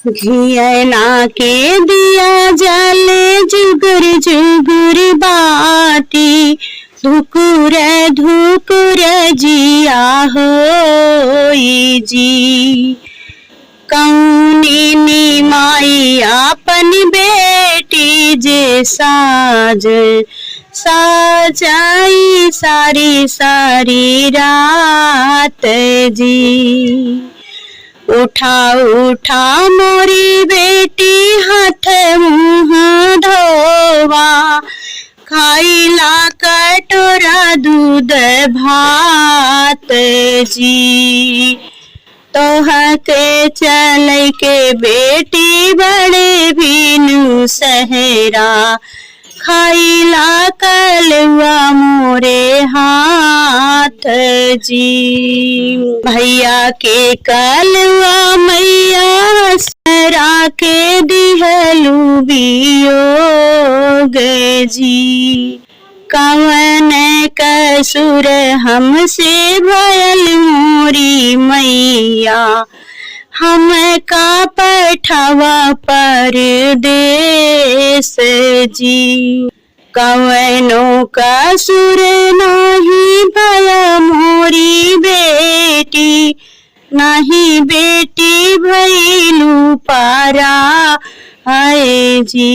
घियना के दिया जले जुगर जुगर बाती धुकुर धुकुर जिया होई जी। कौनी निमाई अपन बेटी जे साज साजाई सारी सारी रात जी। उठा उठा मोरी बेटी हाथ मुँह धोवा खाइला कटोरा दूध भात जी। तोह के चल के बेटी बड़े भीनु सहरा खाइला कलवा मोरे हाथ जी। भैया के कलवा मैया सरा के दिहलू बियोग जी। कवन कसुर हमसे भयल मोरी मैया हम का पठवा परदेस जी। कवनो कसुर नहीं भया मोरी बेटी नहीं बेटी भैलू पारा है जी।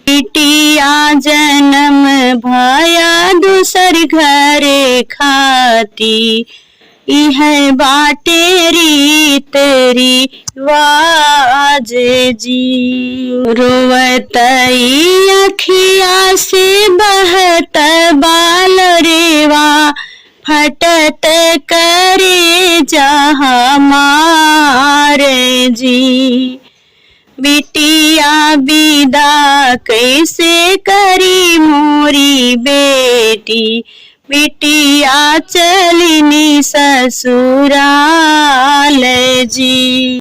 बिटिया जन्म भया दूसर घरे खाती इह बाटे रीत रिवाज जी। रोवतई अखिया से बहत बाल रेवा फटत करे जहाँ मार जी। बिटिया विदा कैसे करी मोरी बेटी बिटिया चलिनी ससुराल जी।